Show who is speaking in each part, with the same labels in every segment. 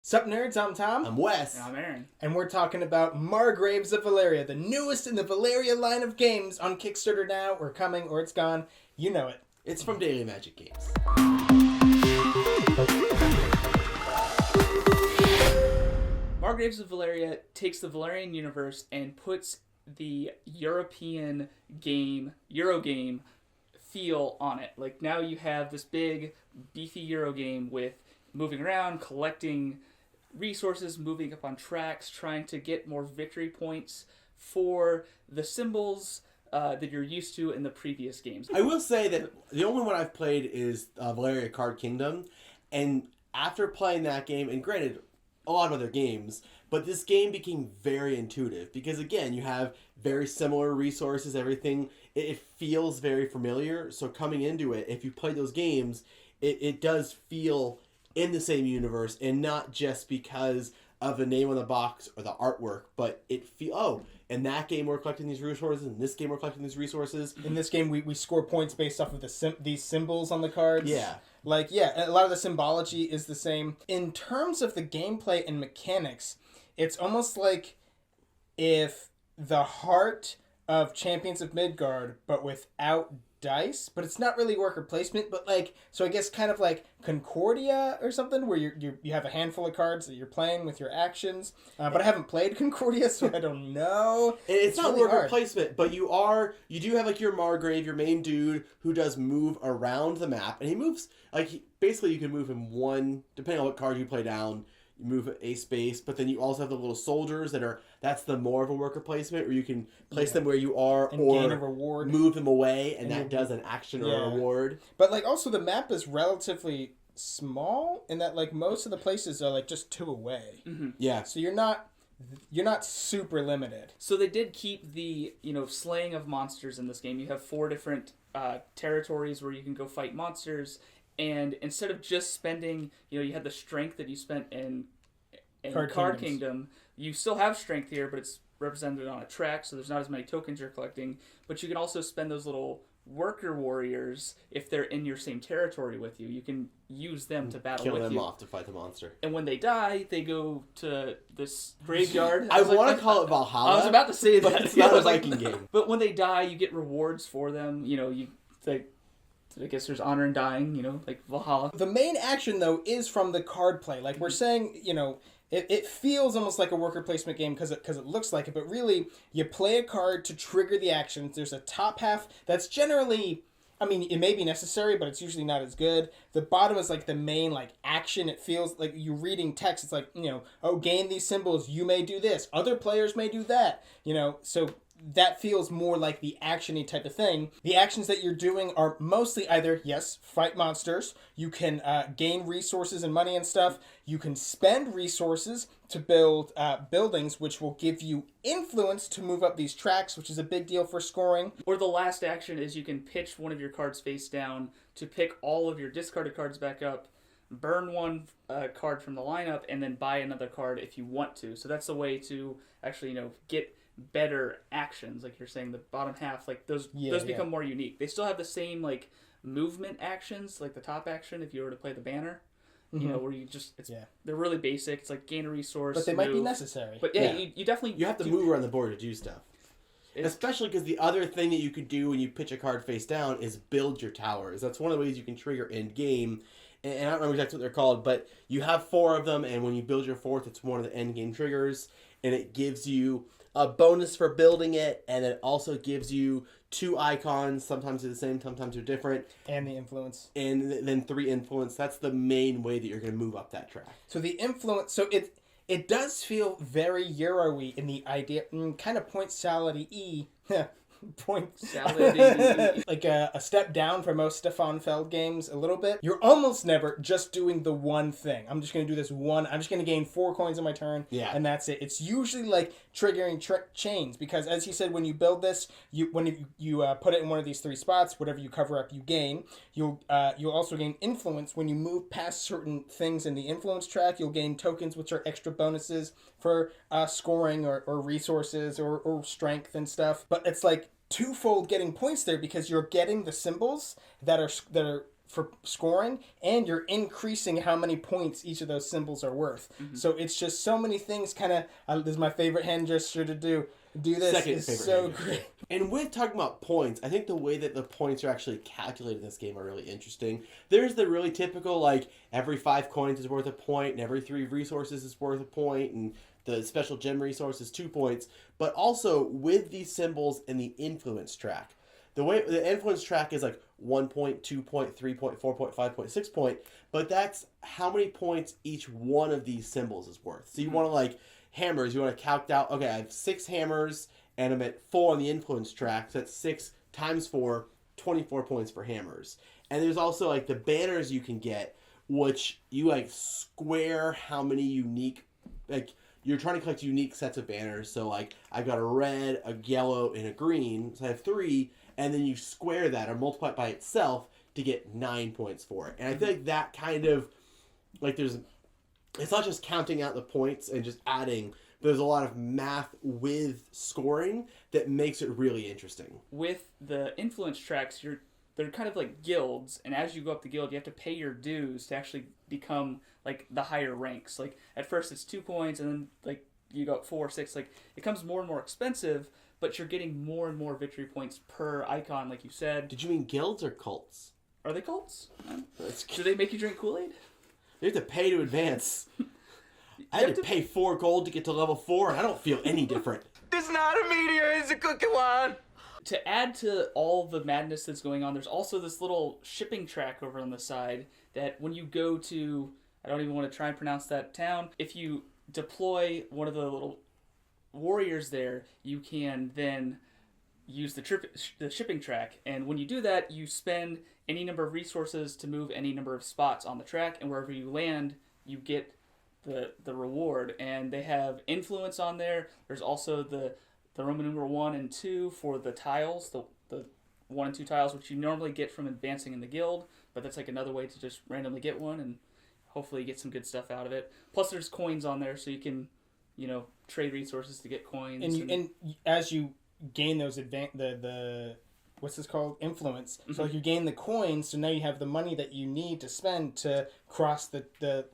Speaker 1: Sup nerds, I'm Tom.
Speaker 2: I'm Wes.
Speaker 3: And I'm Aaron.
Speaker 1: And we're talking about Margraves of Valeria, the newest in the Valeria line of games on Kickstarter now, or coming, or it's gone. You know it.
Speaker 2: It's from Daily Magic Games.
Speaker 3: Margraves of Valeria takes the Valerian universe and puts the European game, Eurogame feel on it. Like now you have this big, beefy Eurogame with moving around, collecting resources, moving up on tracks, trying to get more victory points for the symbols that you're used to in the previous games.
Speaker 2: I will say that the only one I've played is Valeria Card Kingdom, and after playing that game, and granted, a lot of other games, but this game became very intuitive because, again, you have very similar resources, everything. It feels very familiar, so coming into it, if you play those games, it does feel in the same universe, and not just because of the name on the box or the artwork, but in that game we're collecting these resources, in this game we're collecting these resources.
Speaker 1: In this game, we score points based off of these symbols on the cards.
Speaker 2: Yeah.
Speaker 1: A lot of the symbology is the same. In terms of the gameplay and mechanics, it's almost like if the heart of Champions of Midgard, but without dice, but it's not really worker placement, but so I guess kind of like Concordia or something, where you have a handful of cards that you're playing with your actions, but I haven't played Concordia, so I don't know.
Speaker 2: It's not
Speaker 1: really
Speaker 2: worker
Speaker 1: hard.
Speaker 2: placement, but you do have like your Margrave, your main dude, who does move around the map, and he moves basically you can move him one, depending on what card you play down. You move a space, but then you also have the little soldiers that's the more of a worker placement, where you can place them where you are
Speaker 1: and
Speaker 2: or
Speaker 1: gain a reward.
Speaker 2: Move them away, and that does an action or a reward.
Speaker 1: But also the map is relatively small in that most of the places are just 2 away.
Speaker 3: Mm-hmm.
Speaker 2: Yeah.
Speaker 1: So you're not super limited.
Speaker 3: So they did keep the slaying of monsters in this game. You have 4 different territories where you can go fight monsters. And instead of just spending, you had the strength that you spent in Card Kingdom, you still have strength here, but it's represented on a track, so there's not as many tokens you're collecting. But you can also spend those little worker warriors if they're in your same territory with you. You can use them to battle with you.
Speaker 2: Kill them off to fight the monster.
Speaker 3: And when they die, they go to this graveyard.
Speaker 2: I want to call it Valhalla.
Speaker 3: I was about to say that.
Speaker 2: But it's not a Viking game.
Speaker 3: But when they die, you get rewards for them. I guess there's honor in dying, like Valhalla.
Speaker 1: The main action, though, is from the card play. We're saying, it feels almost like a worker placement game because it looks like it, but really, you play a card to trigger the actions. There's a top half that's generally, it may be necessary, but it's usually not as good. The bottom is the main action. It feels like you're reading text. It's gain these symbols. You may do this. Other players may do that. So that feels more like the action-y type of thing. The actions that you're doing are mostly either, yes, fight monsters. You can gain resources and money and stuff. You can spend resources to build buildings, which will give you influence to move up these tracks, which is a big deal for scoring.
Speaker 3: Or the last action is you can pitch one of your cards face down to pick all of your discarded cards back up, burn one card from the lineup, and then buy another card if you want to. So that's the way to actually, get better actions. Like you're saying, the bottom half, those become more unique. They still have the same movement actions, like the top action if you were to play the banner. Where you just they're really basic. It's gain a resource,
Speaker 1: but they might be necessary.
Speaker 3: But you definitely
Speaker 2: have to move around the board to do stuff. Especially because the other thing that you could do when you pitch a card face down is build your towers. That's one of the ways you can trigger end game. And I don't remember exactly what they're called, but you have 4 of them, and when you build your 4th, it's one of the end game triggers, and it gives you a bonus for building it, and it also gives you 2 icons. Sometimes they're the same, sometimes they're different.
Speaker 1: And the influence.
Speaker 2: And then 3 influence. That's the main way that you're going to move up that track.
Speaker 1: So the influence, it does feel very Euro-y in the idea, kind of point salad-y. Point salad. Like a step down for most Stefan Feld games a little bit. You're almost never just doing the one thing. I'm just going to do this one. I'm just going to gain 4 coins on my turn.
Speaker 2: Yeah.
Speaker 1: And that's it. It's usually triggering chains because, as he said, when you build this, when you put it in one of these 3 spots, whatever you cover up, you gain. You'll also gain influence when you move past certain things in the influence track. You'll gain tokens, which are extra bonuses for scoring or resources or strength and stuff. But it's twofold getting points there because you're getting the symbols that are for scoring, and you're increasing how many points each of those symbols are worth. So it's just so many things. Kind of, this is my favorite hand gesture to do. This
Speaker 2: Second
Speaker 1: is
Speaker 2: favorite
Speaker 1: so
Speaker 2: hand gesture.
Speaker 1: great.
Speaker 2: And with talking about points, I think the way that the points are actually calculated in this game are really interesting. There's the really typical, like, every 5 coins is worth a point, and every 3 resources is worth a point, and the special gem resource is 2 points. But also, with these symbols and the influence track, the way the influence track is like 1 point, 2 point, 3 point, 4 point, 5 point, 6 point, but that's how many points each one of these symbols is worth. So you want to, like, hammers, you want to calc out, okay, I have 6 hammers, and I'm at 4 on the influence track, so that's 6 times 4, 24 points for hammers. And there's also, like, the banners you can get, which you, like, square how many unique, like, you're trying to collect unique sets of banners. So, like, I've got a red, a yellow, and a green, so I have 3, and then you square that or multiply it by itself to get 9 points for it. And I feel like that kind of, like, it's not just counting out the points and just adding, but there's a lot of math with scoring that makes it really interesting.
Speaker 3: With the influence tracks, they're kind of like guilds, and as you go up the guild, you have to pay your dues to actually become like the higher ranks. Like at first it's 2 points, and then like you go up 4, 6. Like it becomes more and more expensive, but you're getting more and more victory points per icon, like you said.
Speaker 2: Did you mean guilds or cults?
Speaker 3: Are they cults?
Speaker 2: That's
Speaker 3: Do they make you drink Kool-Aid?
Speaker 2: You have to pay to advance. I had to pay 4 gold to get to level 4, and I don't feel any different.
Speaker 4: It's not a meteor, it's a cookie one.
Speaker 3: To add to all the madness that's going on, there's also this little shipping track over on the side that when you go to, I don't even want to try and pronounce that town, if you deploy one of the little warriors there, you can then use the shipping track. And when you do that, you spend any number of resources to move any number of spots on the track, and wherever you land, you get the reward. And they have influence on there. There's also the Roman numeral 1 and 2 for the tiles, the 1 and 2 tiles, which you normally get from advancing in the guild, but that's like another way to just randomly get one and hopefully get some good stuff out of it. Plus there's coins on there, so you can, trade resources to get coins.
Speaker 1: And as you gain those the what's this called? Influence. So like you gain the coins, so now you have the money that you need to spend to cross the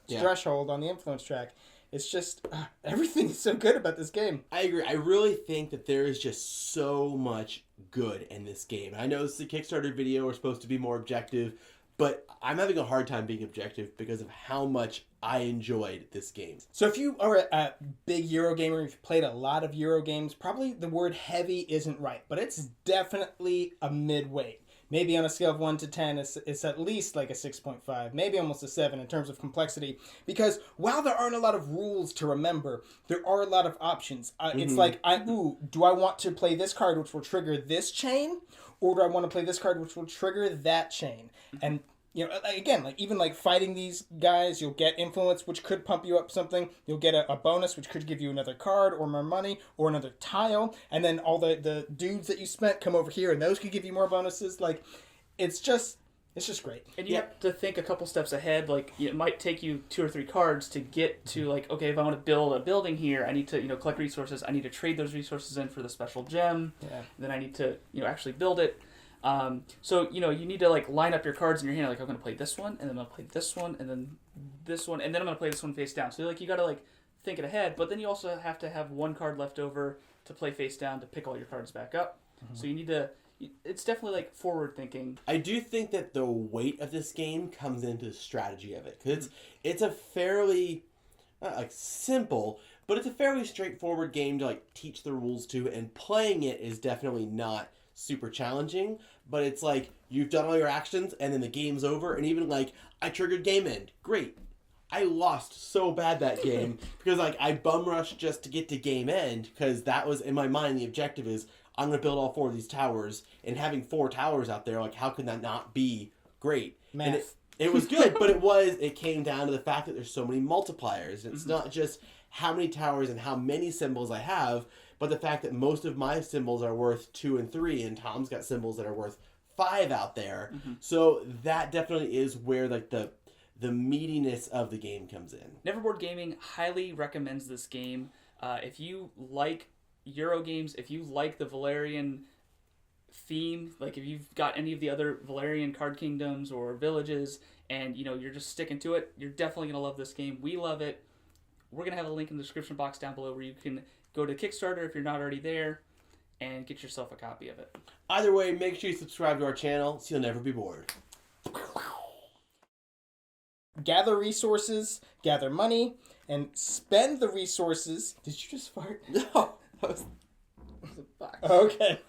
Speaker 1: threshold on the influence track. It's just, everything is so good about this game.
Speaker 2: I agree. I really think that there is just so much good in this game. I know this is a Kickstarter video. We're supposed to be more objective, but I'm having a hard time being objective because of how much I enjoyed this game.
Speaker 1: So if you are a big Euro gamer, if you've played a lot of Euro games, probably the word heavy isn't right, but it's definitely a midweight. Maybe on a scale of 1 to 10, it's at least like a 6.5, maybe almost a 7 in terms of complexity. Because while there aren't a lot of rules to remember, there are a lot of options. It's like, do I want to play this card which will trigger this chain? Or do I want to play this card which will trigger that chain? And, again, even fighting these guys, you'll get influence, which could pump you up something. You'll get a bonus, which could give you another card or more money or another tile. And then all the dudes that you spent come over here, and those could give you more bonuses. It's just great.
Speaker 3: And you have to think a couple steps ahead. Like, it might take you 2 or 3 cards to get to, okay, if I want to build a building here, I need to, collect resources. I need to trade those resources in for the special gem.
Speaker 1: Yeah.
Speaker 3: And then I need to, actually build it. So, you need to, line up your cards in your hand. Like, I'm going to play this one, and then I'm going to play this one, and then this one, and then I'm going to play this one face down. So, you got to, think it ahead. But then you also have to have 1 card left over to play face down to pick all your cards back up. Mm-hmm. So, you need to... It's definitely forward thinking.
Speaker 2: I do think that the weight of this game comes into the strategy of it, because it's a fairly not simple, but it's a fairly straightforward game to teach the rules to, and playing it is definitely not super challenging. But it's you've done all your actions, and then the game's over, and even I triggered game end, great. I lost so bad that game because I bum rushed just to get to game end, because that was in my mind the objective is I'm going to build all 4 of these towers, and having 4 towers out there, how could that not be great?
Speaker 1: Math.
Speaker 2: And it was good, but it came down to the fact that there's so many multipliers. It's not just how many towers and how many symbols I have, but the fact that most of my symbols are worth 2 and 3, and Tom's got symbols that are worth 5 out there. Mm-hmm. So that definitely is where the meatiness of the game comes in.
Speaker 3: Neverboard Gaming highly recommends this game. If you like Euro games, if you like the Valerian theme, like if you've got any of the other Valerian card kingdoms or villages, and you're just sticking to it, you're definitely gonna love this game. We love it. We're gonna have a link in the description box down below where you can go to Kickstarter if you're not already there, and get yourself a copy of it.
Speaker 2: Either way, make sure you subscribe to our channel so you'll never be bored.
Speaker 1: Gather resources, gather money, and spend the resources. Did you just fart?
Speaker 2: No, that was a box.
Speaker 1: Okay.